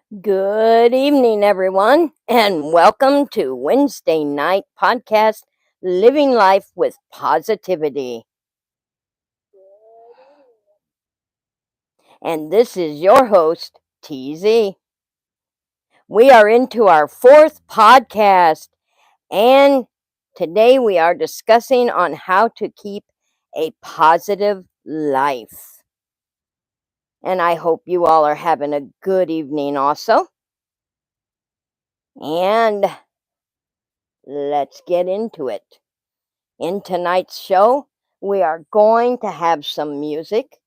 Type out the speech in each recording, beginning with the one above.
Good evening, everyone, and welcome to Wednesday night podcast, Living Life with Positivity. And this is your host, TZ. We are into our fourth podcast, and today we are discussing on how to keep a positive life. And I hope you all are having a good evening also. And let's get into it. In tonight's show, we are going to have some music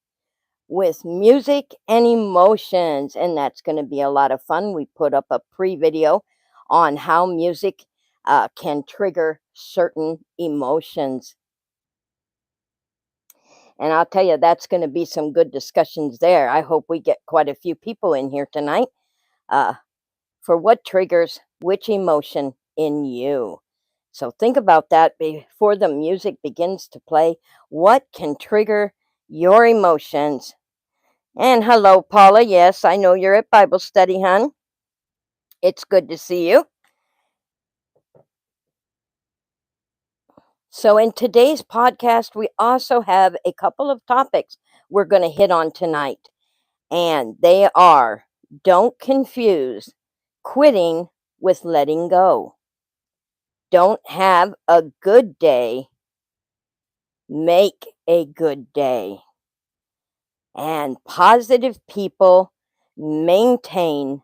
with music and emotions, and that's going to be a lot of fun. We put up a pre-video on how music can trigger certain emotions. And I'll tell you, that's going to be some good discussions there. I hope we get quite a few people in here tonight for what triggers which emotion in you. So think about that before the music begins to play. What can trigger your emotions? And hello, Paula. Yes, I know you're at Bible study, hon. It's good to see you. So, in today's podcast, we also have a couple of topics we're going to hit on tonight. And they are: don't confuse quitting with letting go. Don't have a good day. Make a good day. And positive people maintain.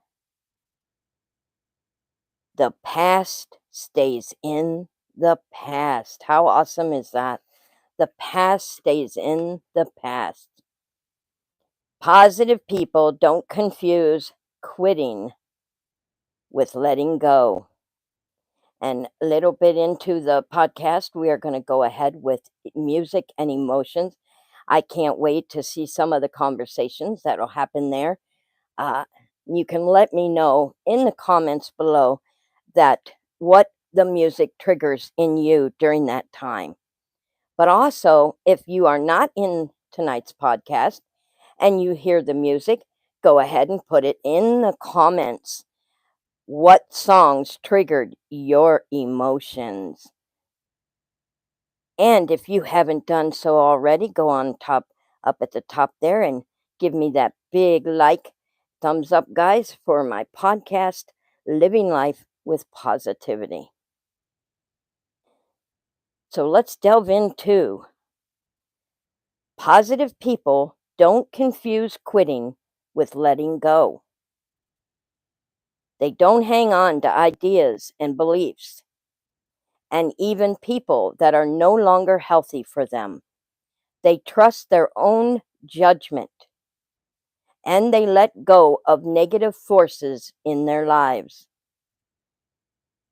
The past stays in the past. How awesome is that? The past stays in the past. Positive people don't confuse quitting with letting go. And a little bit into the podcast, we are going to go ahead with music and emotions. I can't wait to see some of the conversations that will happen there. Uh, you can let me know in the comments below that what the music triggers in you during that time. But also, if you are not in tonight's podcast and you hear the music, go ahead and put it in the comments. What songs triggered your emotions? And if you haven't done so already, go on up at the top there and give me that big like, thumbs up, guys, for my podcast, Living Life with Positivity. So let's delve into positive people don't confuse quitting with letting go. They don't hang on to ideas and beliefs and even people that are no longer healthy for them. They trust their own judgment and they let go of negative forces in their lives,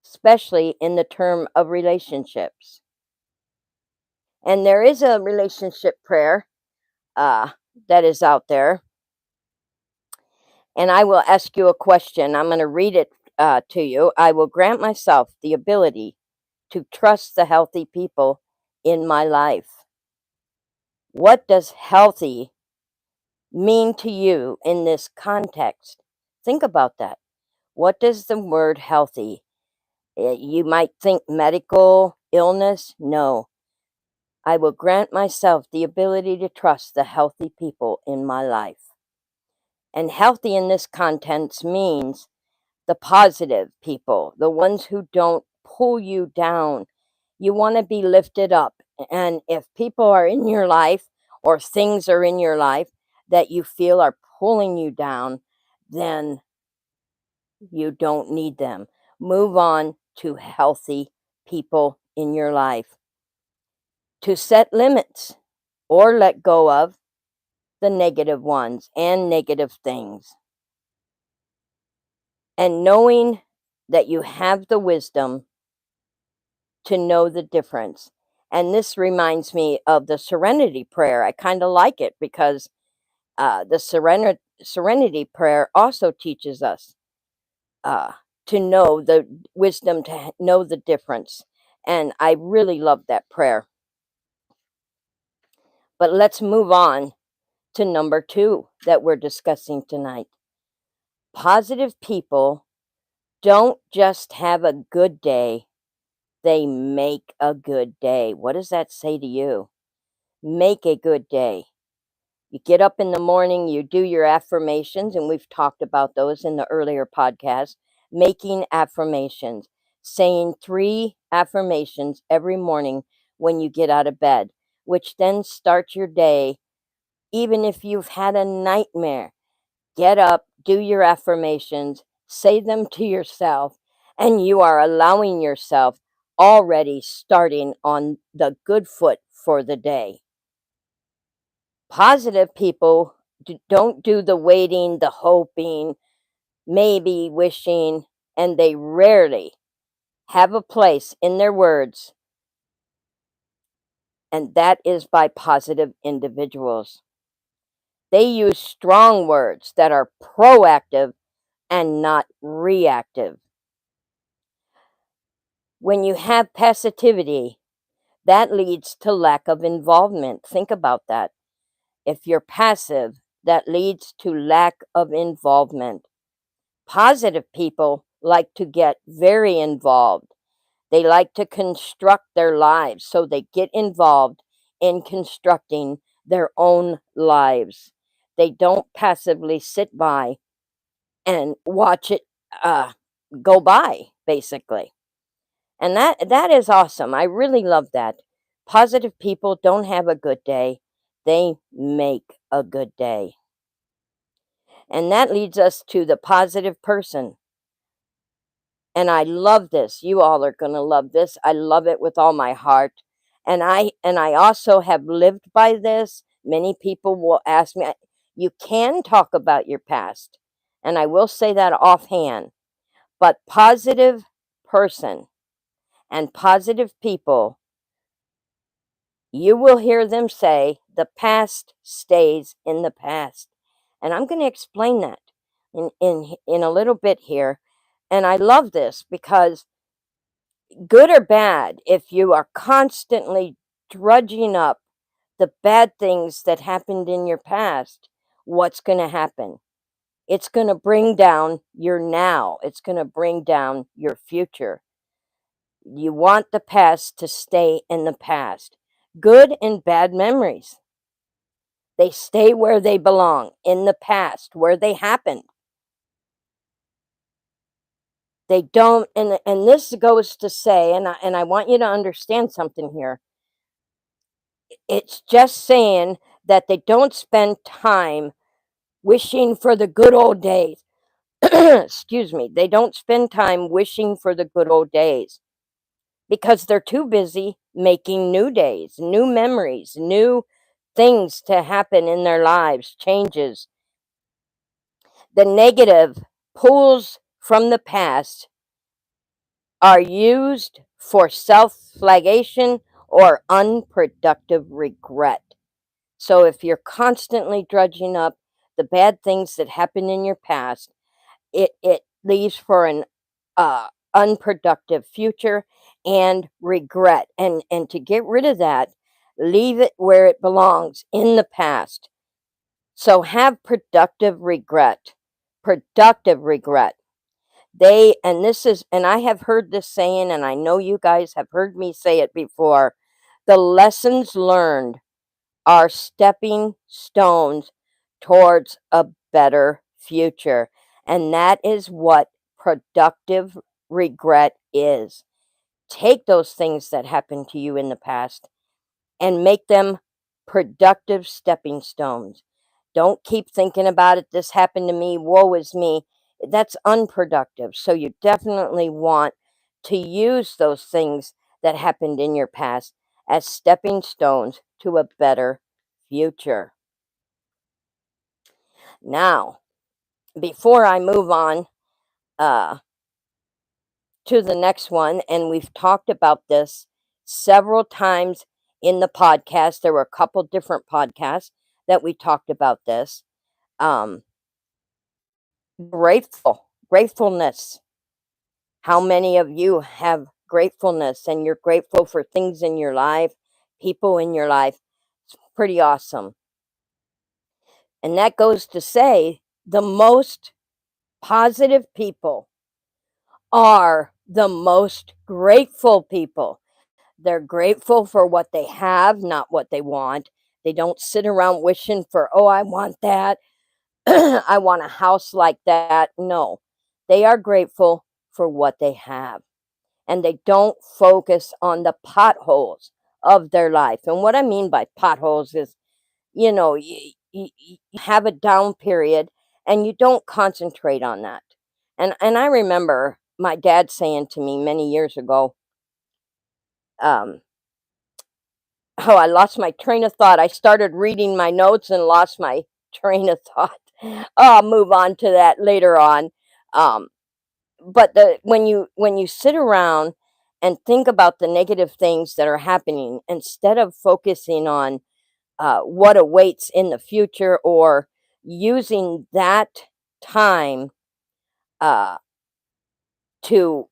especially in the term of relationships. And there is a relationship prayer that is out there. And I will ask you a question. I'm going to read it to you. I will grant myself the ability to trust the healthy people in my life. What does healthy mean to you in this context? Think about that. What does the word healthy? You might think medical illness. No. I will grant myself the ability to trust the healthy people in my life. And healthy in this context means the positive people, the ones who don't pull you down. You want to be lifted up. And if people are in your life or things are in your life that you feel are pulling you down, then you don't need them. Move on to healthy people in your life. To set limits or let go of the negative ones and negative things. And knowing that you have the wisdom to know the difference. And this reminds me of the serenity prayer. I kind of like it because the serenity prayer also teaches us to know the wisdom, to know the difference. And I really love that prayer. But let's move on to number 2 that we're discussing tonight. Positive people don't just have a good day, they make a good day. What does that say to you? Make a good day. You get up in the morning, you do your affirmations, and we've talked about those in the earlier podcast. Making affirmations, saying 3 affirmations every morning when you get out of bed, which then starts your day. Even if you've had a nightmare, get up, do your affirmations, say them to yourself, and you are allowing yourself already starting on the good foot for the day. Positive people don't do the waiting, the hoping, maybe wishing, and they rarely have a place in their words, and that is by positive individuals. They use strong words that are proactive and not reactive. When you have passivity, that leads to lack of involvement. Think about that. If you're passive, that leads to lack of involvement. Positive people like to get very involved. They like to construct their lives, so they get involved in constructing their own lives. They don't passively sit by and watch it go by, basically. And that is awesome. I really love that. Positive people don't have a good day. They make a good day. And that leads us to the positive person. And I love this. You all are going to love this. I love it with all my heart. And I also have lived by this. Many people will ask me, you can talk about your past. And I will say that offhand. But positive person and positive people, you will hear them say, the past stays in the past. And I'm going to explain that in a little bit here. And I love this because, good or bad, if you are constantly drudging up the bad things that happened in your past, what's going to happen? It's going to bring down your now. It's going to bring down your future. You want the past to stay in the past. Good and bad memories, they stay where they belong, in the past, where they happened. They don't, and this goes to say, and I want you to understand something here. It's just saying that they don't spend time wishing for the good old days. Excuse me. They don't spend time wishing for the good old days because they're too busy making new days, new memories, new things to happen in their lives, changes. The negative pulls from the past are used for self-flagellation or unproductive regret. So if you're constantly drudging up the bad things that happened in your past, it leaves for an unproductive future and regret. And to get rid of that, leave it where it belongs, in the past. So have productive regret. Productive regret. And I have heard this saying, and I know you guys have heard me say it before. The lessons learned are stepping stones towards a better future. And that is what productive regret is. Take those things that happened to you in the past and make them productive stepping stones. Don't keep thinking about it. This happened to me. Woe is me. That's unproductive. So you definitely want to use those things that happened in your past as stepping stones to a better future. Now, before I move on uh, to the next one, and we've talked about this several times in the podcast. There were a couple different podcasts that we talked about this. Um, gratefulness. How many of you have gratefulness and you're grateful for things in your life, people in your life? It's pretty awesome. And that goes to say the most positive people are the most grateful people. They're grateful for what they have, not what they want. They don't sit around wishing for, oh, I want that. I want a house like that. No, they are grateful for what they have. And they don't focus on the potholes of their life. And what I mean by potholes is, you have a down period and you don't concentrate on that. And I remember my dad saying to me many years ago, um, oh, I lost my train of thought. I started reading my notes and lost my train of thought. I'll move on to that later on. Um, but when you sit around and think about the negative things that are happening instead of focusing on what awaits in the future or using that time uh, to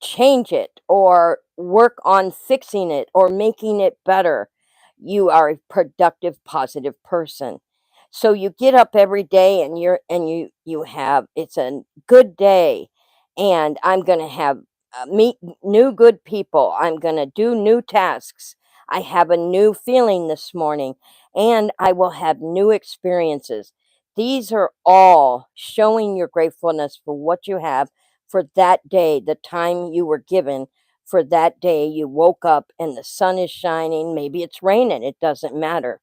change it or work on fixing it or making it better, you are a productive, positive person. So you get up every day and you have it's a good day, and I'm going to have meet new good people. I'm going to do new tasks. I have a new feeling this morning, and I will have new experiences. These are all showing your gratefulness for what you have for that day, the time you were given for that day. You woke up and the sun is shining. Maybe it's raining. It doesn't matter.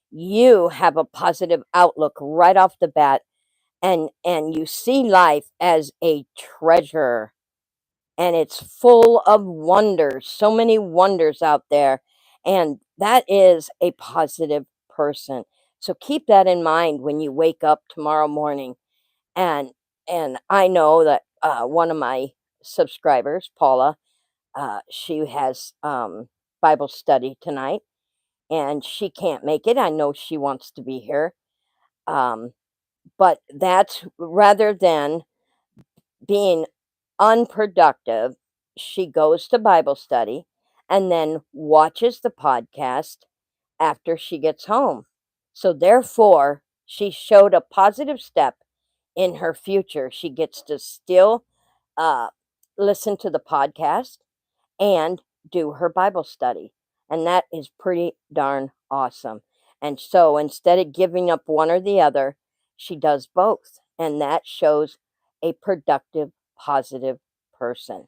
You have a positive outlook right off the bat, and you see life as a treasure, and it's full of wonders. So many wonders out there, and that is a positive person. So keep that in mind when you wake up tomorrow morning. And I know that one of my subscribers, Paula, she has Bible study tonight, and she can't make it. I know she wants to be here, um, but that's rather than being unproductive, she goes to Bible study and then watches the podcast after she gets home. So therefore, she showed a positive step in her future. She gets to still uh, listen to the podcast and do her Bible study. And that is pretty darn awesome. And so instead of giving up one or the other, she does both. And that shows a productive, positive person.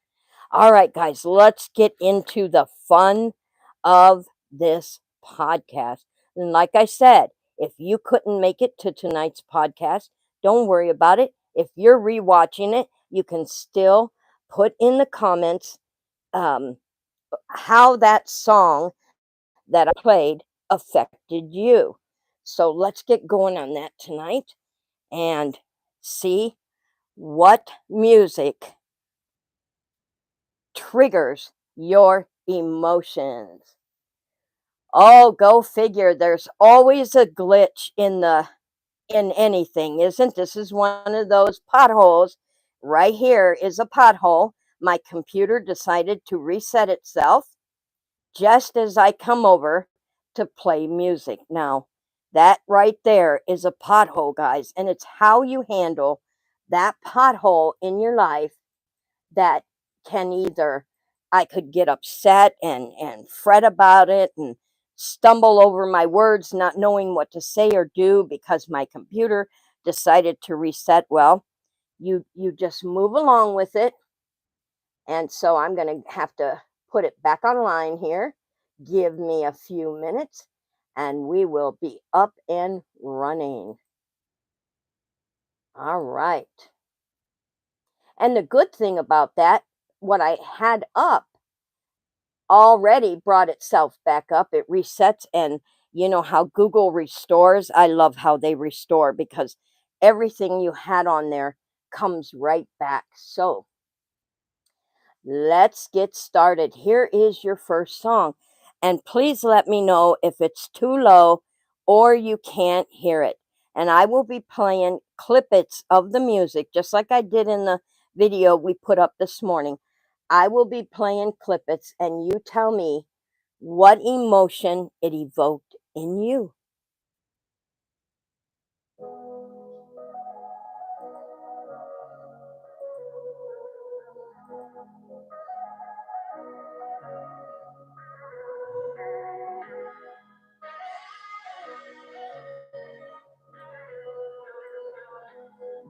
All right, guys, let's get into the fun of this podcast. And like I said, if you couldn't make it to tonight's podcast, don't worry about it. If you're rewatching it, you can still put in the comments um, how that song that I played affected you. So let's get going on that tonight and see what music triggers your emotions. Oh, go figure. There's always a glitch in anything, isn't this is one of those potholes. Right here is a pothole. My computer decided to reset itself just as I come over to play music. Now, that right there is a pothole, guys, and it's how you handle that pothole in your life that can either I could get upset and fret about it and stumble over my words not knowing what to say or do because my computer decided to reset. Well, you just move along with it. And so I'm going to have to put it back online here. Give me a few minutes and we will be up and running. All right. And the good thing about that, what I had up already brought itself back up. It resets, and you know how Google restores? I love how they restore because everything you had on there comes right back. So let's get started. Here is your first song. And please let me know if it's too low or you can't hear it. And I will be playing clippets of the music, just like I did in the video we put up this morning. I will be playing clippets, and you tell me what emotion it evoked in you.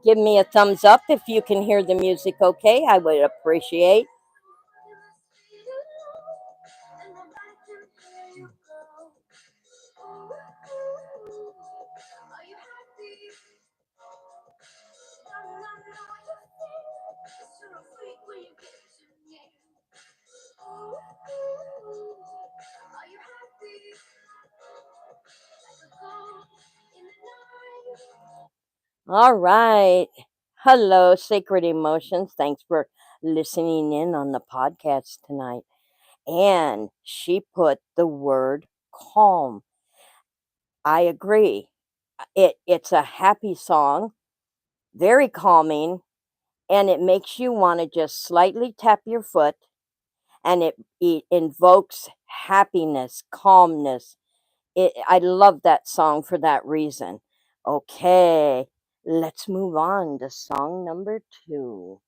Give me a thumbs up if you can hear the music okay. I would appreciate. All right. Hello, Sacred Emotions. Thanks for listening in on the podcast tonight. And she put the word calm. I agree. It's a happy song, very calming, and it makes you want to just slightly tap your foot, and it invokes happiness, calmness. I love that song for that reason. Okay, let's move on to song number 2.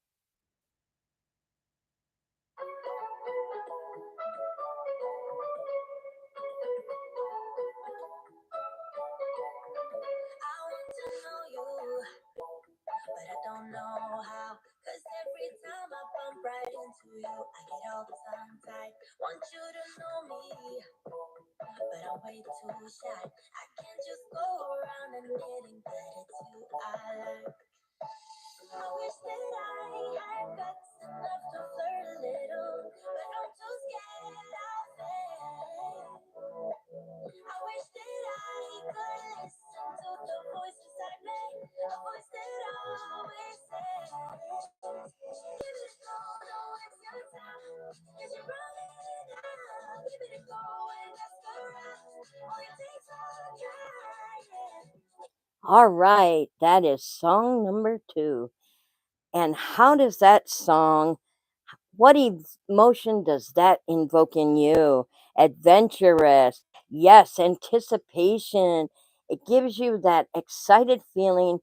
All right, that is song number 2. And how does that song, what emotion does that invoke in you? Adventurous. Yes, anticipation. It gives you that excited feeling,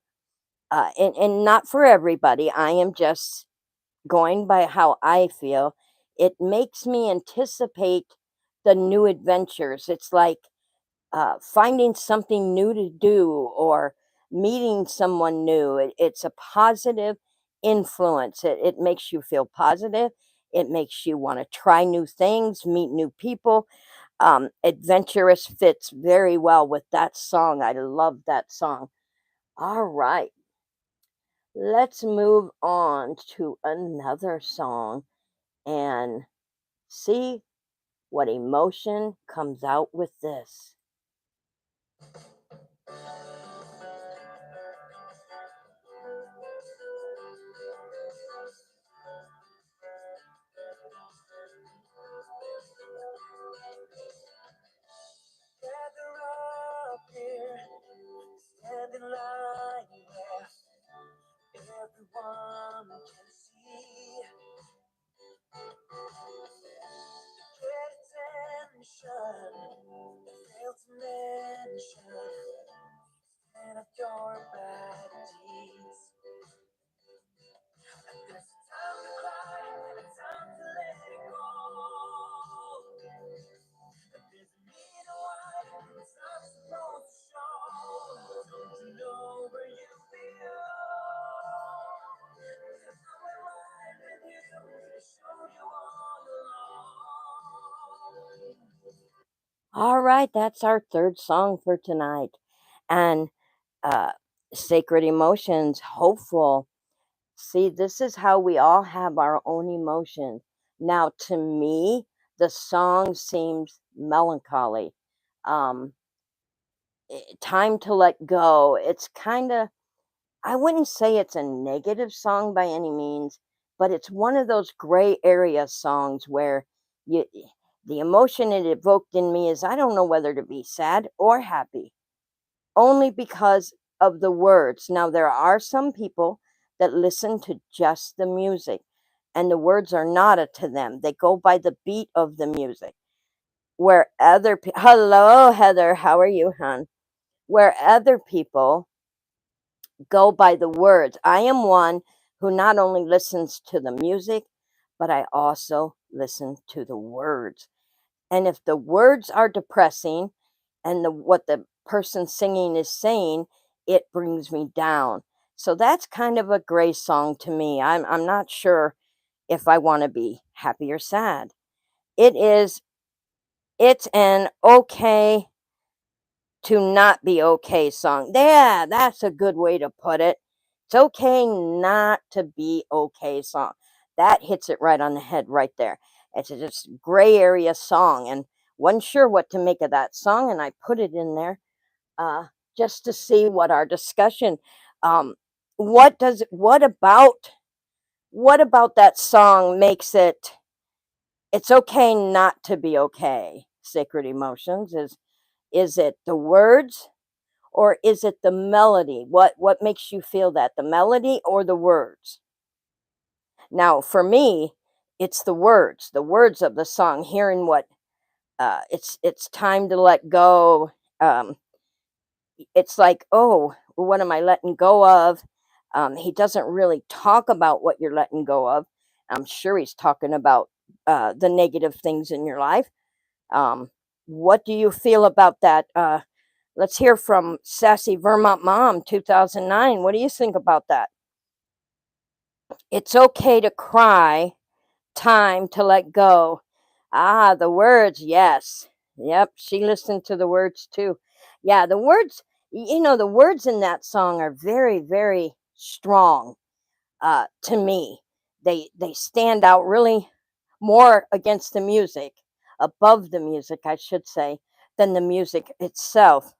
and not for everybody. I am just going by how I feel. It makes me anticipate the new adventures. It's like finding something new to do or meeting someone new. It's a positive influence. It makes you feel positive. It makes you want to try new things, meet new people. Adventurous fits very well with that song. I love that song. All right, let's move on to another song and see what emotion comes out with this. All right, that's our third song for tonight. And uh, Sacred Emotions, hopeful. See, this is how we all have our own emotions. Now, to me, the song seems melancholy. Um, Time to Let Go. It's kind of, I wouldn't say it's a negative song by any means, but it's one of those gray area songs where you, the emotion it evoked in me is I don't know whether to be sad or happy, only because of the words. Now, there are some people that listen to just the music, and the words are nada to them. They go by the beat of the music. Where other hello, Heather, how are you, hon? Where other people go by the words. I am one who not only listens to the music, but I also listen to the words. And if the words are depressing and what the person singing is saying, it brings me down. So that's kind of a gray song to me. I'm not sure if I want to be happy or sad. It is it's an okay to not be okay song. Yeah, that's a good way to put it. It's okay not to be okay song. That hits it right on the head right there. It's a just gray area song and wasn't sure what to make of that song and I put it in there uh just to see what our discussion um what about that song makes it's okay not to be okay. Sacred Emotions is it the words or is it the melody? What makes you feel that? The melody or the words? Now, for me, it's the words of the song, hearing what it's time to let go. Um, it's like, oh, what am I letting go of? He doesn't really talk about what you're letting go of. I'm sure he's talking about the negative things in your life. Um, what do you feel about that? Let's hear from Sassy Vermont Mom 2009. What do you think about that? It's okay to cry, time to let go. Ah, the words, yes. Yep, she listened to the words too. Yeah, the words, the words in that song are very, very strong to me. They stand out really more against the music, above the music, I should say, than the music itself.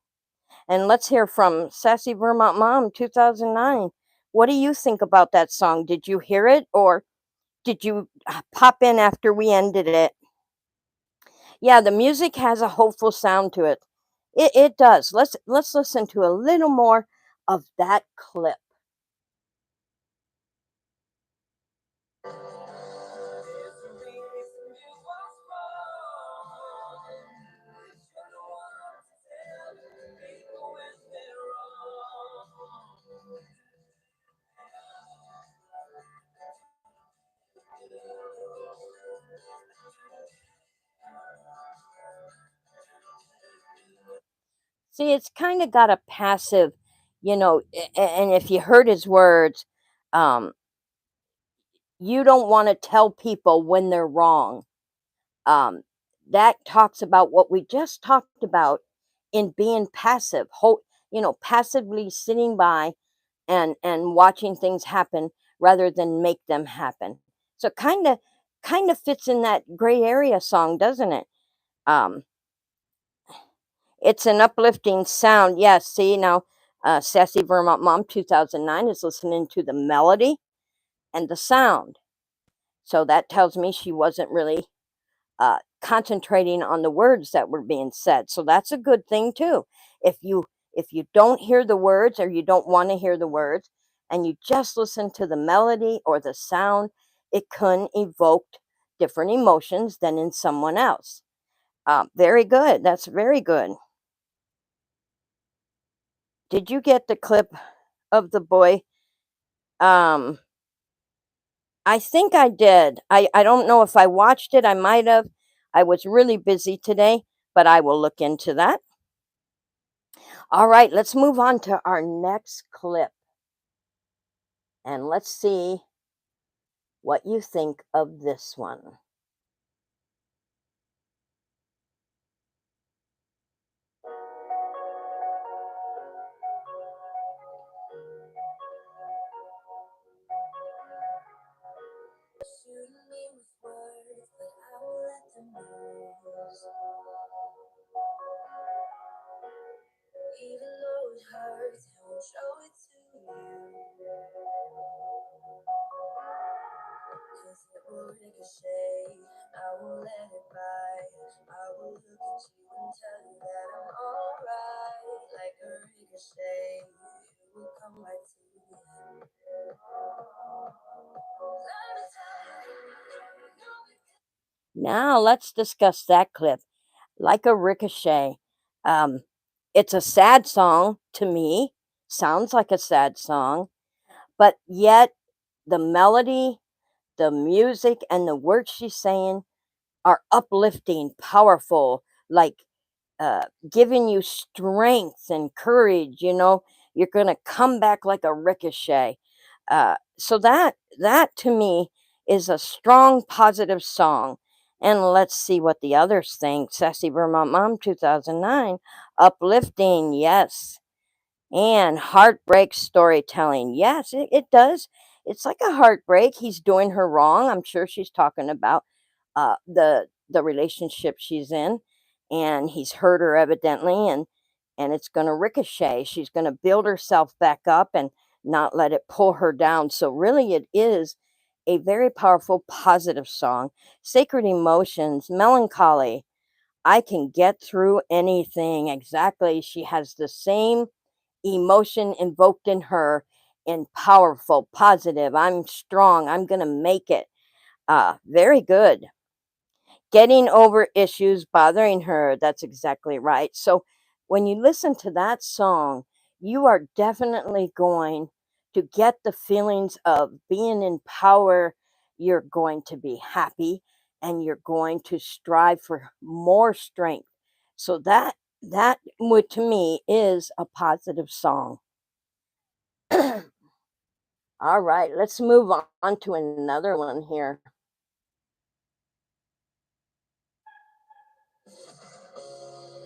And let's hear from Sassy Vermont Mom 2009. What do you think about that song? Did you hear it or did you pop in after we ended it? Yeah, the music has a hopeful sound to it. It does. Let's listen to a little more of that clip. See, it's kind of got a passive, and if you heard his words, um, you don't want to tell people when they're wrong. Um, that talks about what we just talked about in being passive, passively sitting by and watching things happen rather than make them happen. So kind of fits in that gray area song, doesn't it? Um, it's an uplifting sound. Yes, see now, Sassy Vermont Mom 2009 is listening to the melody and the sound. So that tells me she wasn't really concentrating on the words that were being said. So that's a good thing too. If you if you don't hear the words or you don't want to hear the words and you just listen to the melody or the sound, it can evoke different emotions than in someone else. Very good. That's very good. Did you get the clip of the boy? Um, I think I did. I don't know if I watched it. I might have. I was really busy today, but I will look into that. All right, let's move on to our next clip and let's see what you think of this one. Now let's discuss that clip. Like a ricochet. Um, it's a sad song to me. Sounds like a sad song, but yet the melody, the music, and the words she's saying are uplifting, powerful, like giving you strength and courage. you're going to come back like a ricochet. So that to me is a strong positive song. And let's see what the others think. Sassy Vermont Mom 2009, uplifting, yes. And heartbreak storytelling. Yes, it does. It's like a heartbreak. He's doing her wrong. I'm sure she's talking about the relationship she's in, and he's hurt her evidently, and it's going to ricochet. She's going to build herself back up and not let it pull her down. So really, it is a very powerful, positive song. Sacred emotions, melancholy. I can get through anything. Exactly. She has the same emotion invoked in her in powerful, positive. I'm strong. I'm going to make it. Very good. Getting over issues bothering her. That's exactly right. So when you listen to that song, you are definitely going to get the feelings of being in power. You're going to be happy and you're going to strive for more strength. So that would to me is a positive song. All right, let's move on to another one here.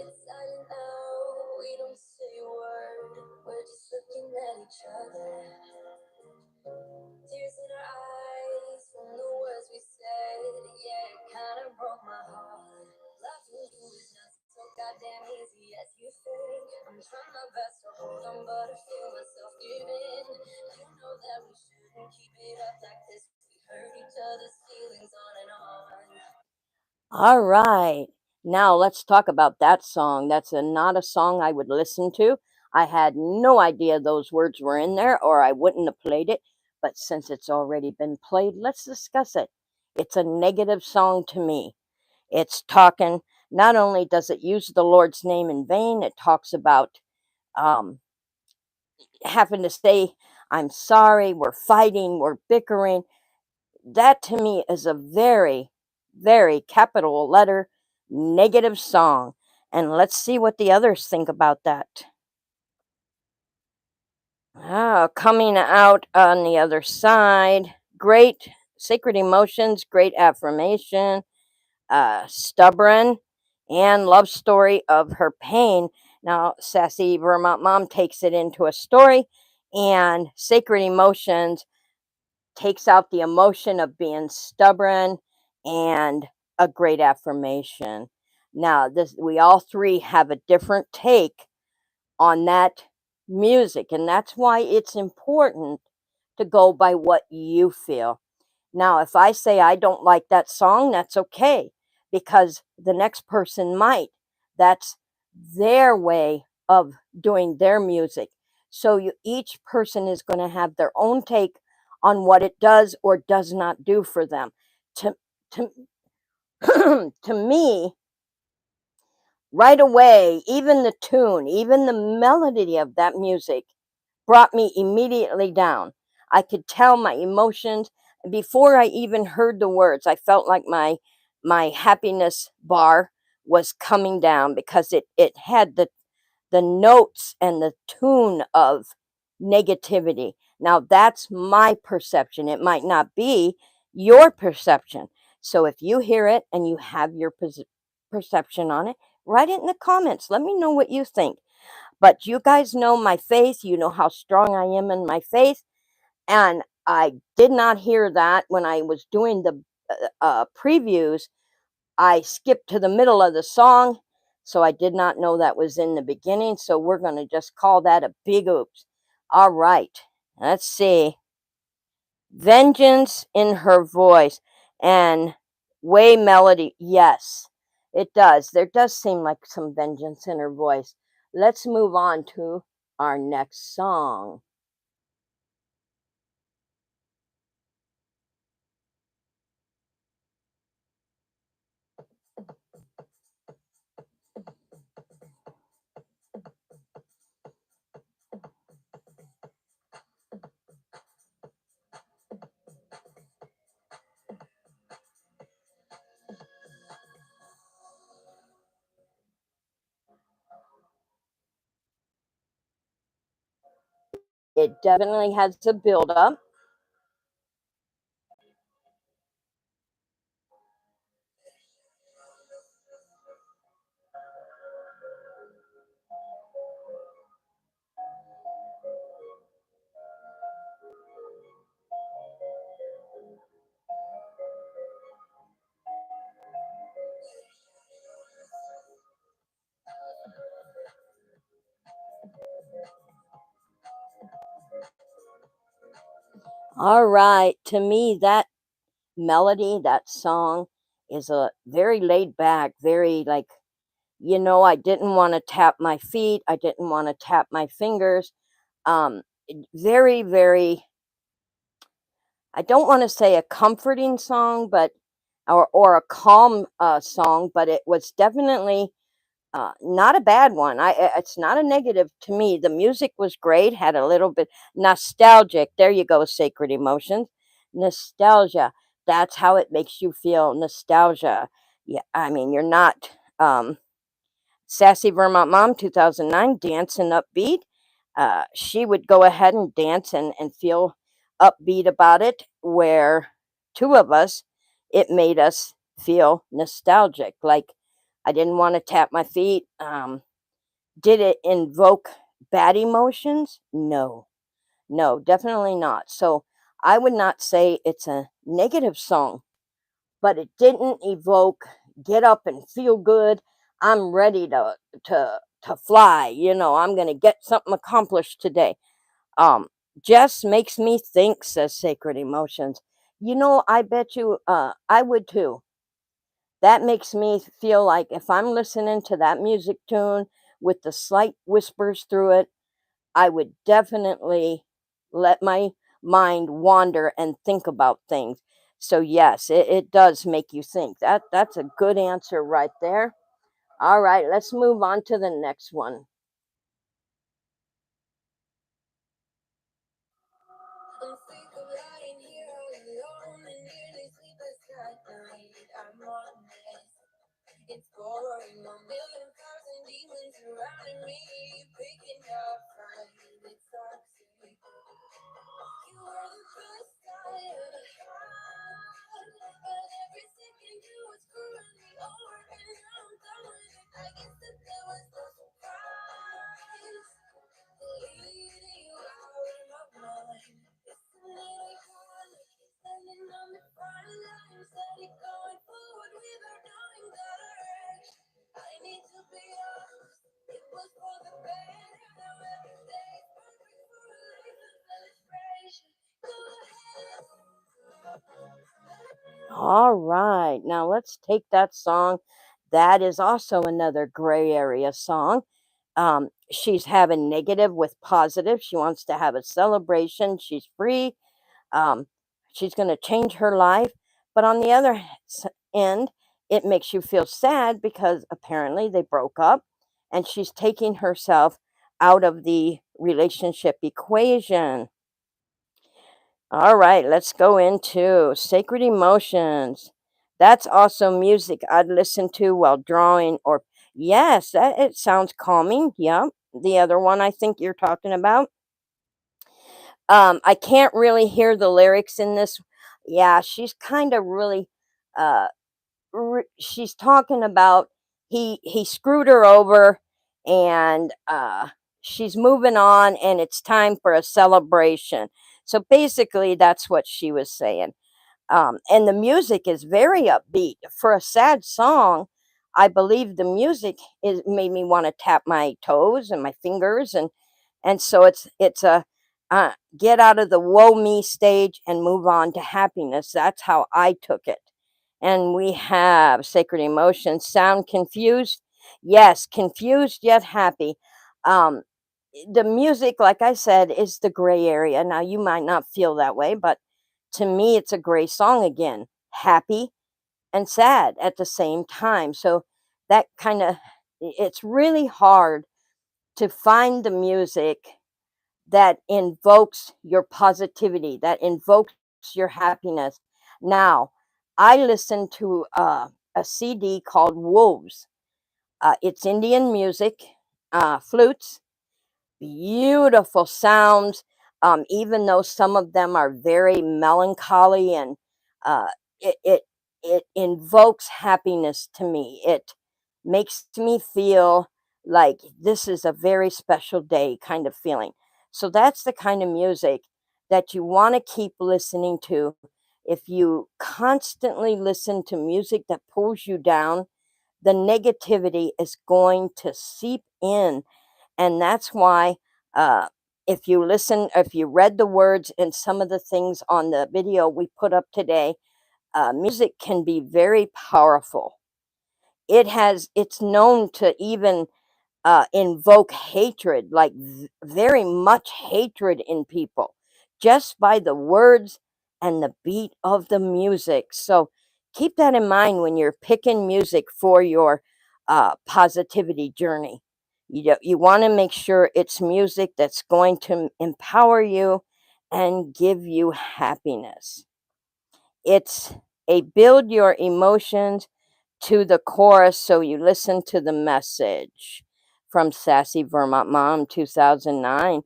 It's silent now, we don't say a word. We're just looking at each other. Tears in our eyes from the words we said. Yeah, it kinda broke my heart. Loving you is not so goddamn easy as you think. I'm trying my best to hold on, but I feel myself giving. You know that we shouldn't keep it up like this. We hurt each other's feelings on and on. All right. Now let's talk about that song. That's not a song I would listen to. I had no idea those words were in there, or I wouldn't have played it. But since it's already been played, let's discuss it. It's a negative song to me. It's talking, not only does it use the Lord's name in vain, it talks about um, having to say, I'm sorry, we're fighting, we're bickering. That to me is a very, very capital letter negative song. And let's see what the others think about that. Coming out on the other side. Great sacred emotions, great affirmation, stubborn, and love story of her pain. Now, Sassy Vermont Mom takes it into a story, and sacred emotions takes out the emotion of being stubborn and a great affirmation. Now, this we all three have a different take on that music, and that's why it's important to go by what you feel. Now, if I say I don't like that song, that's okay because the next person might. That's their way of doing their music. So each person is going to have their own take on what it does or does not do for them. To to to me, right away, even the tune, even the melody of that music brought me immediately down. I could tell my emotions before I even heard the words. I felt like my happiness bar was coming down because it had the notes and the tune of negativity. Now that's my perception. It might not be your perception. So if you hear it and you have your perception on it, write it in the comments. Let me know what you think. But you guys know my faith. You know how strong I am in my faith. And I did not hear that when I was doing the previews. I skipped to the middle of the song. So I did not know that was in the beginning. So we're going to just call that a big oops. All right. Let's see. Vengeance in her voice and way melody. Yes, it does. There does seem like some vengeance in her voice. Let's move on to our next song. It definitely has a build up. All right. To me, that melody, that song is a very laid back, very like, I didn't want to tap my feet. I didn't want to tap my fingers. Very, very, I don't want to say a comforting song, but, or a calm song, but it was definitely not a bad one. It's not a negative to me. The music was great, had a little bit nostalgic. There you go, sacred emotions. Nostalgia. That's how it makes you feel. Nostalgia. Yeah, I mean, you're not Sassy Vermont Mom 2009 dancing upbeat. She would go ahead and dance and feel upbeat about it, where two of us, it made us feel nostalgic. Like I didn't want to tap my feet. Did it invoke bad emotions? No, no, definitely not. So I would not say it's a negative song, but it didn't evoke get up and feel good. I'm ready to fly. I'm going to get something accomplished today. Um, just makes me think, says Sacred Emotions. I bet you I would too. That makes me feel like if I'm listening to that music tune with the slight whispers through it, I would definitely let my mind wander and think about things. So yes, it does make you think. That's a good answer right there. All right, let's move on to the next one. I'm sick of lying here all alone and nearly sleepless at night. I'm honest. It's boring. A million thousand demons surrounding me, picking up fight. It's toxic. You were the best I ever had, but every second you was screwing me over, and now I'm done with it. I guess that there was no surprise. Leading you out of my mind. It's a little iconic, standing on the front line, steady going forward without knowing that I need to be honest. It was for the better. Now every day is perfect for a life of celebration. Go ahead. All right, now let's take that song. That is also another gray area song. She's having negative with positive. She wants to have a celebration. She's free. Um, she's going to change her life. But on the other end, it makes you feel sad because apparently they broke up and she's taking herself out of the relationship equation. All right, let's go into Sacred Emotions. That's also music I'd listen to while drawing or yes, it sounds calming. Yeah. The other one I think you're talking about. I can't really hear the lyrics in this. Yeah, she's kind of really uh she's talking about he screwed her over and she's moving on and it's time for a celebration. So basically that's what she was saying. And the music is very upbeat for a sad song. I believe the music is made me want to tap my toes and my fingers, and so it's a get out of the woe me stage and move on to happiness. That's how I took it. And we have Sacred Emotions. Sound confused? Yes, confused yet happy. Um, the music, like I said, is the gray area. Now you might not feel that way, but to me, it's a gray song again. Happy and sad at the same time. So that kind of, it's really hard to find the music that invokes your positivity, that invokes your happiness. Now, I listen to a CD called Wolves. It's Indian music, flutes, beautiful sounds. even though some of them are very melancholy, and uh, it, it it invokes happiness to me. It makes me feel like this is a very special day kind of feeling. So that's the kind of music that you want to keep listening to. If you constantly listen to music that pulls you down, the negativity is going to seep in. And that's why, uh, if you read the words and some of the things on the video we put up today, music can be very powerful. It's known to even invoke hatred, like very much hatred in people, just by the words and the beat of the music. So keep that in mind when you're picking music for your positivity journey. You want to make sure it's music that's going to empower you and give you happiness. It's a build your emotions to the chorus so you listen to the message from Sassy Vermont Mom 2009.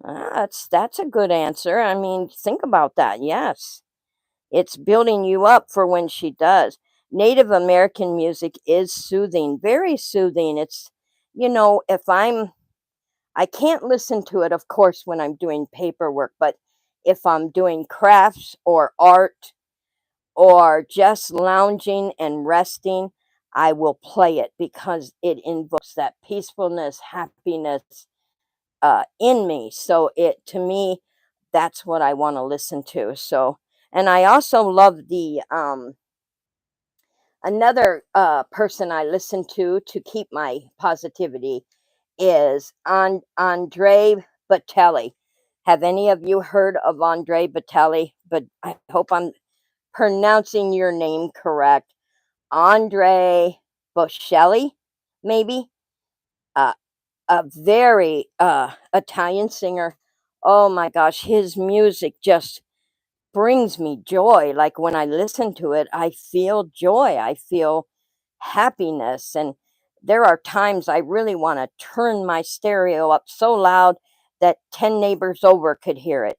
That's a good answer. I mean, think about that. Yes. It's building you up for when she does. Native American music is soothing, very soothing. If I can't listen to it, of course, when I'm doing paperwork, but if I'm doing crafts or art or just lounging and resting, I will play it because it invokes that peacefulness, happiness in me. So to me, that's what I want to listen to. So, and I also love the another person I listen to keep my positivity is Andre Bocelli. Have any of you heard of Andre Bocelli? But I hope I'm pronouncing your name correct. Andre Bocelli, maybe, uh, a very Italian singer. Oh my gosh, his music just brings me joy. Like when I listen to it, I feel joy. I feel happiness. And there are times I really want to turn my stereo up so loud that 10 neighbors over could hear it.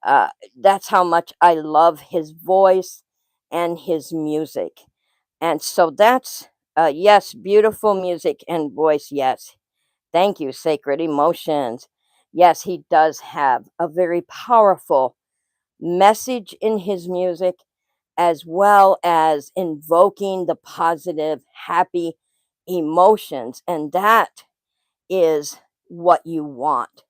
Uh, that's how much I love his voice and his music. And so yes, beautiful music and voice. Yes. Thank you, Sacred Emotions. Yes, he does have a very powerful message in his music, as well as invoking the positive, happy emotions. And that is what you want.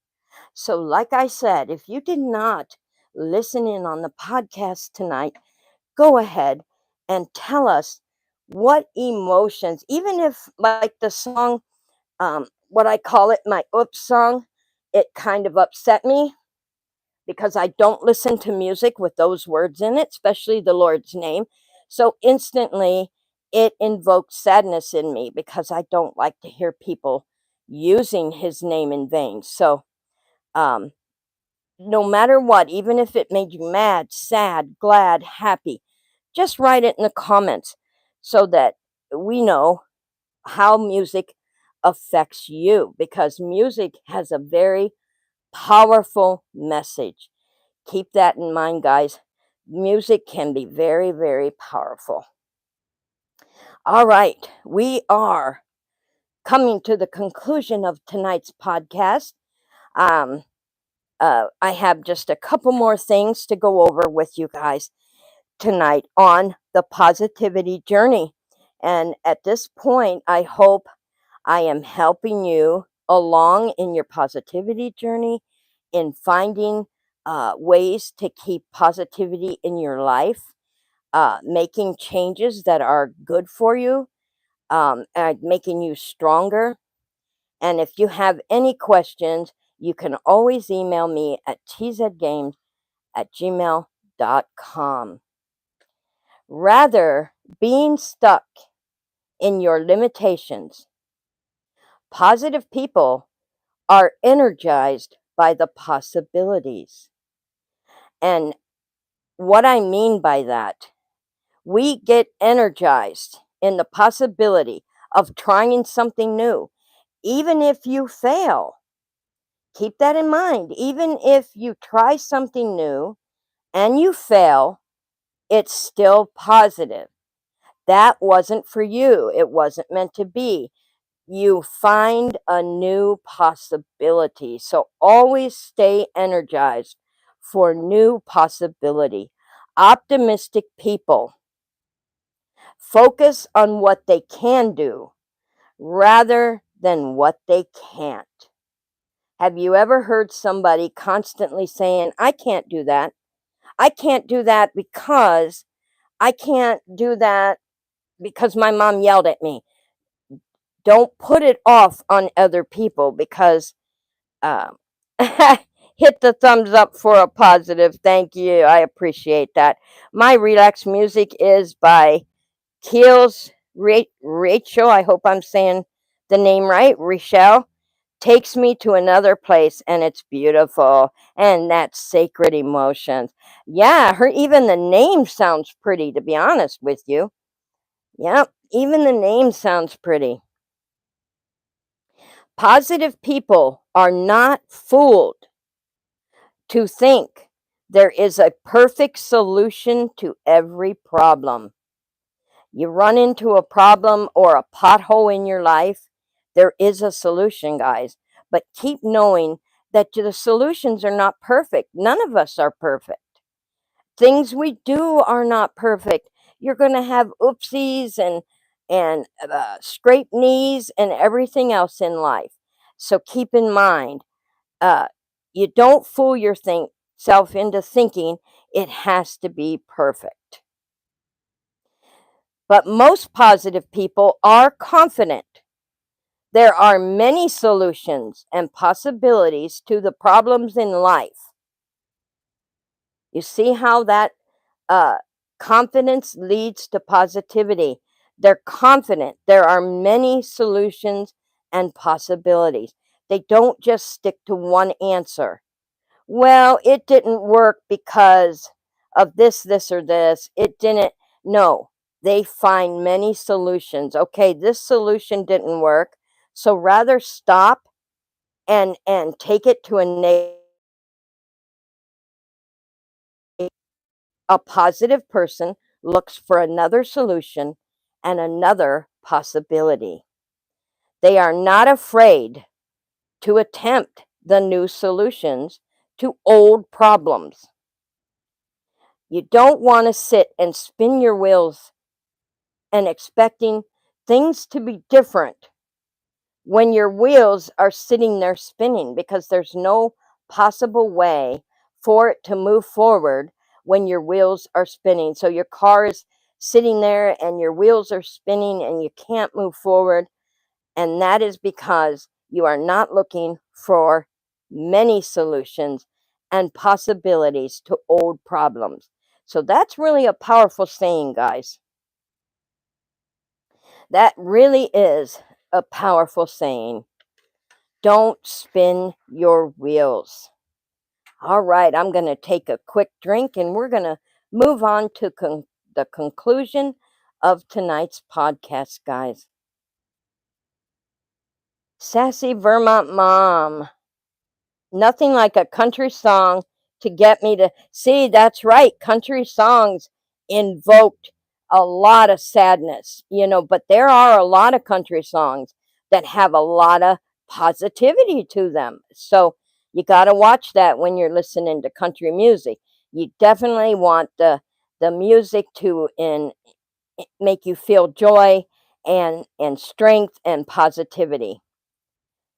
So, like I said, if you did not listen in on the podcast tonight, go ahead and tell us what emotions, even if like the song, what I call it, my oops song, it kind of upset me because I don't listen to music with those words in it, especially the Lord's name. So instantly it invokes sadness in me because I don't like to hear people using his name in vain. So, um, no matter what, even if it made you mad, sad, glad, happy, just write it in the comments so that we know how music affects you, because music has a very powerful message. Keep that in mind, guys. Music can be very, very powerful. All right, we are coming to the conclusion of tonight's podcast. Um, I have just a couple more things to go over with you guys tonight on the positivity journey. And at this point, I hope I am helping you along in your positivity journey, in finding ways to keep positivity in your life, making changes that are good for you, and making you stronger. And if you have any questions, you can always email me at tzgames@gmail.com. Rather being stuck in your limitations, positive people are energized by the possibilities. And what I mean by that, we get energized in the possibility of trying something new. Even if you fail, Keep that in mind. Even if you try something new and you fail, it's still positive. That wasn't for you. It wasn't meant to be. You find a new possibility. So always stay energized for new possibility. Optimistic people focus on what they can do rather than what they can't. Have you ever heard somebody constantly saying, I can't do that? I can't do that because I can't do that because my mom yelled at me. Don't put it off on other people because um, hit the thumbs up for a positive. Thank you. I appreciate that. My relaxed music is by Keels Rachel. I hope I'm saying the name right. Rachel takes me to another place and it's beautiful. And that's Sacred Emotions. Yeah, her even the name sounds pretty, to be honest with you. Yep, even the name sounds pretty. Positive people are not fooled to think there is a perfect solution to every problem. You run into a problem or a pothole in your life, there is a solution, guys. But keep knowing that the solutions are not perfect. None of us are perfect. Things we do are not perfect. You're going to have oopsies and scraped knees and everything else in life. So keep in mind, uh, you don't fool yourself into thinking it has to be perfect. But most positive people are confident. There are many solutions and possibilities to the problems in life. You see how that uh, confidence leads to positivity. They're confident there are many solutions and possibilities. They don't just stick to one answer. Well, it didn't work because of this, or this. It didn't. No, they find many solutions. Okay, this solution didn't work. So rather stop and take it to a positive person looks for another solution and another possibility. They are not afraid to attempt the new solutions to old problems. You don't want to sit and spin your wheels and expecting things to be different when your wheels are sitting there spinning, because there's no possible way for it to move forward when your wheels are spinning. So your car is sitting there and your wheels are spinning and you can't move forward. And that is because you are not looking for many solutions and possibilities to old problems. So that's really a powerful saying, guys. That really is a powerful saying. Don't spin your wheels. All right, I'm going to take a quick drink and we're going to move on to the conclusion of tonight's podcast, guys. Sassy Vermont Mom. Nothing like a country song to get me to see. That's right. Country songs invoked a lot of sadness, but there are a lot of country songs that have a lot of positivity to them. So you got to watch that when you're listening to country music. You definitely want the music to make you feel joy and strength and positivity.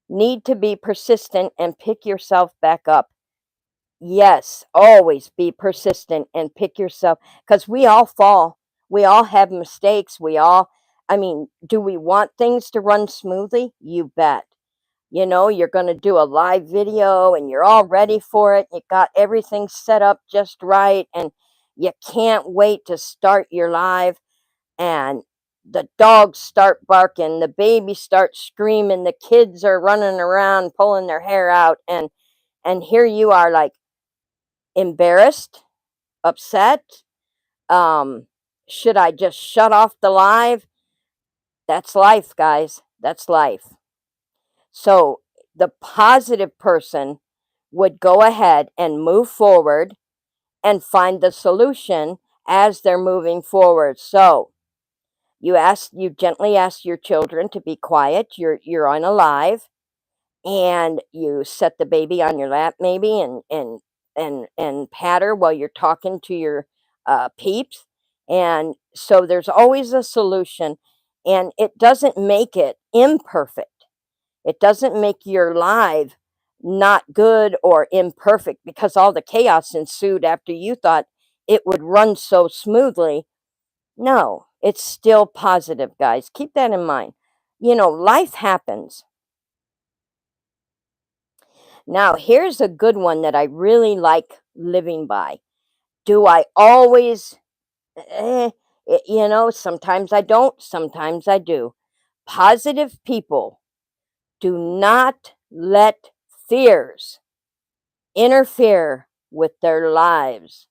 Need to be persistent and pick yourself back up. Yes, always be persistent and pick yourself, because we all fall. We all have mistakes. I mean, do we want things to run smoothly? You bet. You're going to do a live video and you're all ready for it. You got everything set up just right and you can't wait to start your live, and the dogs start barking, the baby starts screaming, the kids are running around pulling their hair out, and here you are, like, embarrassed, upset. um should I just shut off the live? That's life, guys. That's life. So the positive person would go ahead and move forward and find the solution as they're moving forward. So you gently ask your children to be quiet. You're unalive, and you set the baby on your lap maybe, and pat her while you're talking to your peeps. And so there's always a solution, and it doesn't make it imperfect. It doesn't make your life not good or imperfect because all the chaos ensued after you thought it would run so smoothly. No, it's still positive, guys. Keep that in mind. Life happens. Now, here's a good one that I really like living by. Do I always, sometimes I don't, sometimes I do. Positive people do not let fears interfere with their lives.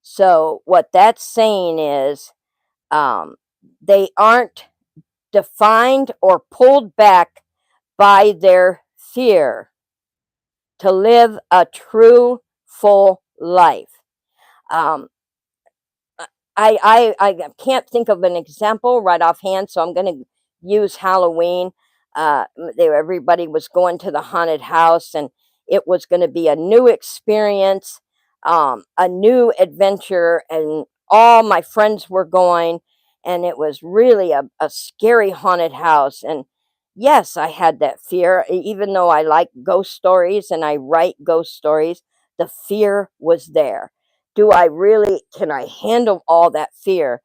So, what that's saying is they aren't defined or pulled back by their fear to live a true, full life. Um, I can't think of an example right offhand, so I'm going to use Halloween. Everybody was going to the haunted house, and it was going to be a new experience, a new adventure, and all my friends were going, and it was really a scary haunted house. And yes, I had that fear, even though I like ghost stories and I write ghost stories, the fear was there. Can I handle all that fear?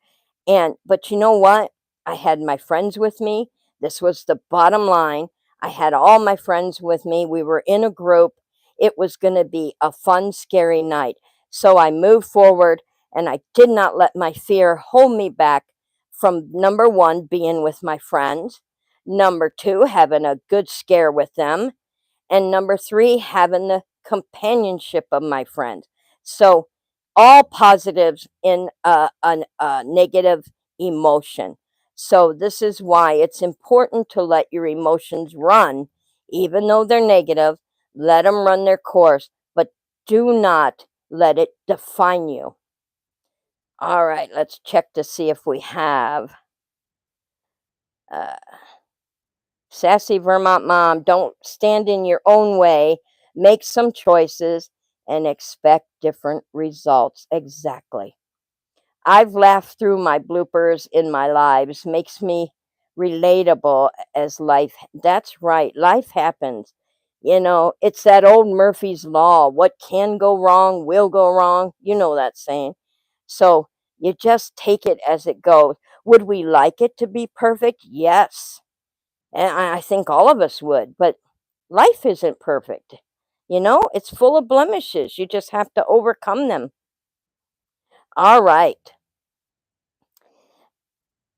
But you know what? I had my friends with me. This was the bottom line. I had all my friends with me. We were in a group. It was going to be a fun, scary night. So I moved forward, and I did not let my fear hold me back from number one, being with my friends, number two, having a good scare with them, and number three, having the companionship of my friends. So, all positives in a negative emotion. So, this is why it's important to let your emotions run, even though they're negative. Let them run their course, but do not let it define you. All right, let's check to see if we have. Uh, Sassy Vermont Mom, don't stand in your own way. Make some choices and expect different results. Exactly. I've laughed through my bloopers in my lives. Makes me relatable as life. That's right. Life happens. It's that old Murphy's Law. What can go wrong will go wrong. You know that saying. So you just take it as it goes. Would we like it to be perfect? Yes. And I think all of us would, but life isn't perfect. It's full of blemishes. You just have to overcome them. All right.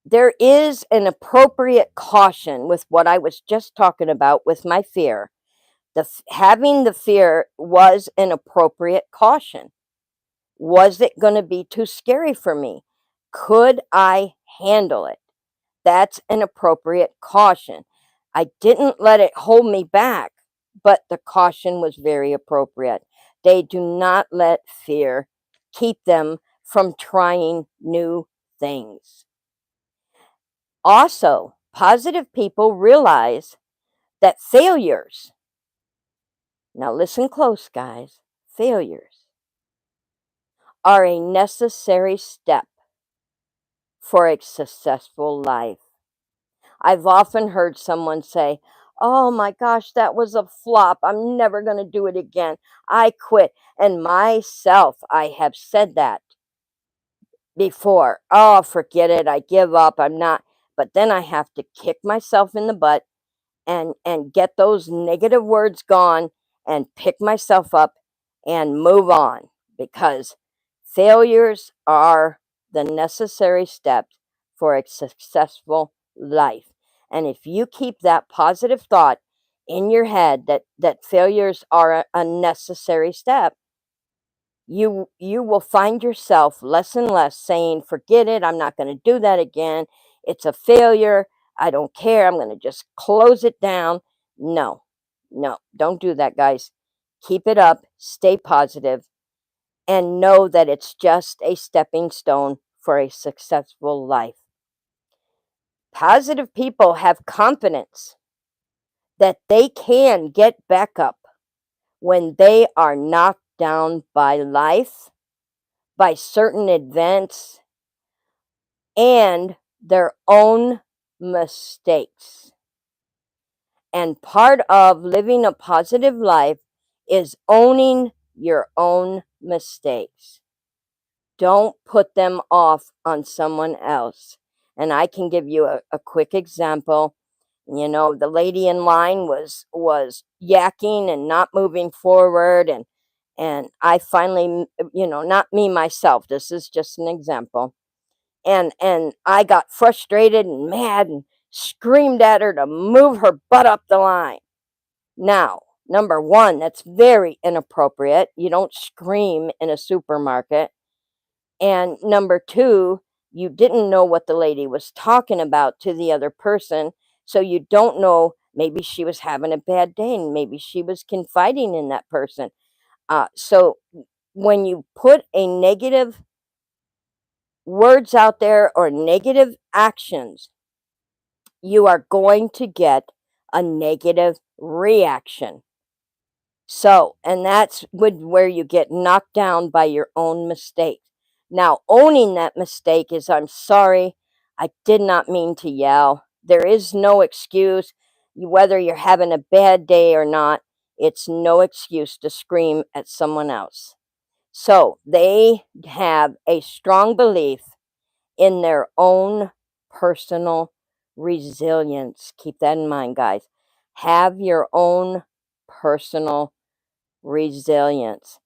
There is an appropriate caution with what I was just talking about with my fear. Having the fear was an appropriate caution. Was it going to be too scary for me? Could I handle it? That's an appropriate caution. I didn't let it hold me back, but the caution was very appropriate. They do not let fear keep them from trying new things. Also, positive people realize that failures, now listen close, guys, failures are a necessary step for a successful life. I've often heard someone say, "Oh my gosh, that was a flop. I'm never going to do it again. I quit." And myself, I have said that before. "Oh, forget it. I give up. I'm not." But then I have to kick myself in the butt and get those negative words gone and pick myself up and move on, because failures are the necessary steps for a successful life. And if you keep that positive thought in your head that failures are a necessary step, you will find yourself less and less saying, "Forget it, I'm not going to do that again. It's a failure. I don't care. I'm going to just close it down." No, No, don't do that, guys. Keep it up, stay positive, and know that it's just a stepping stone for a successful life. Positive people have confidence that they can get back up when they are knocked down by life, by certain events, and their own mistakes. And part of living a positive life is owning your own mistakes. Don't put them off on someone else. And I can give you a quick example. You know, the lady in line was yakking and not moving forward, and I finally, not me myself, this is just an example. And I got frustrated and mad and screamed at her to move her butt up the line. Now, number one, that's very inappropriate. You don't scream in a supermarket. And number two, you didn't know what the lady was talking about to the other person. So you don't know, maybe she was having a bad day and maybe she was confiding in that person. So when you put a negative words out there or negative actions, you are going to get a negative reaction. So, and that's where you get knocked down by your own mistake. Now, owning that mistake is, I'm sorry, I did not mean to yell. There is no excuse, whether you're having a bad day or not, it's no excuse to scream at someone else. So, they have a strong belief in their own personal resilience. Keep that in mind, guys. Have your own personal resilience.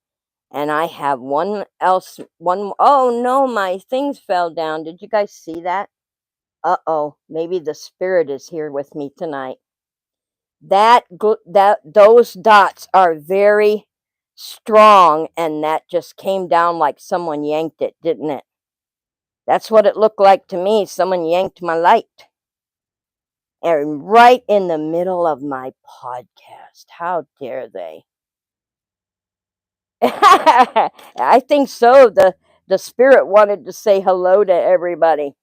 And I have oh no, my things fell down. Did you guys see that? Uh-oh, maybe the spirit is here with me tonight. Those dots are very strong, and that just came down like someone yanked it, didn't it? That's what it looked like to me. Someone yanked my light. And right in the middle of my podcast. How dare they? I think so. The spirit wanted to say hello to everybody.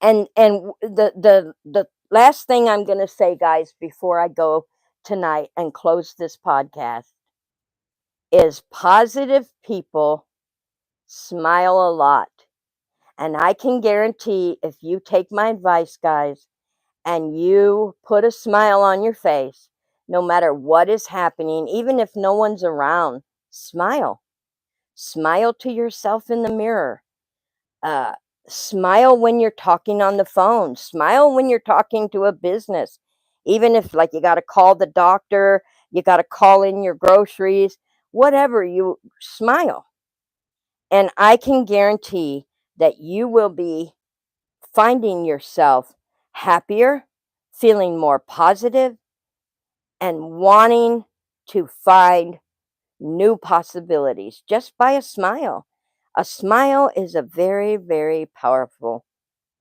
And the last thing I'm going to say, guys, before I go tonight and close this podcast, is positive people smile a lot. And I can guarantee, if you take my advice, guys, and you put a smile on your face, no matter what is happening, even if no one's around, smile. Smile to yourself in the mirror. Uh, Smile when you're talking on the phone. Smile when you're talking to a business. Even if, like, you got to call the doctor, you got to call in your groceries, whatever, you smile. And I can guarantee that you will be finding yourself happier, feeling more positive, and wanting to find new possibilities just by a smile. A smile is a very, very powerful,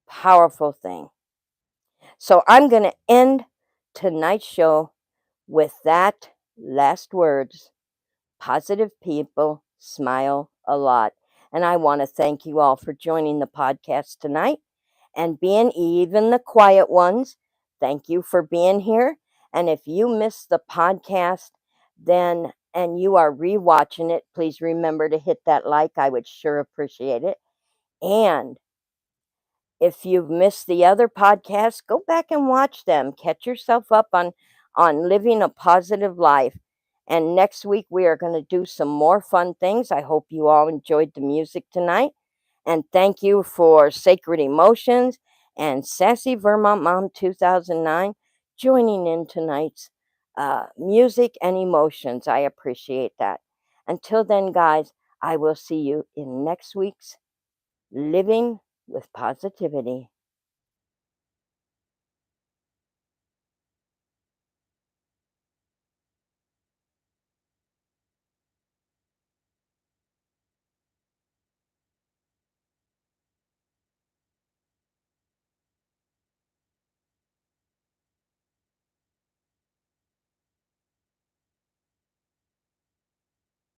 powerful thing. So I'm going to end tonight's show with that last words. Positive people smile a lot. And I want to thank you all for joining the podcast tonight and being, even the quiet ones. Thank you for being here. And if you missed the podcast, then and you are rewatching it, please remember to hit that like. I would sure appreciate it. And if you've missed the other podcasts, go back and watch them. Catch yourself up on living a positive life. And next week we are going to do some more fun things. I hope you all enjoyed the music tonight. And thank you for Sacred Emotions and Sassy Vermont Mom 2009 joining in tonight's music and emotions. I appreciate that. Until then, guys, I will see you in next week's Living with Positivity.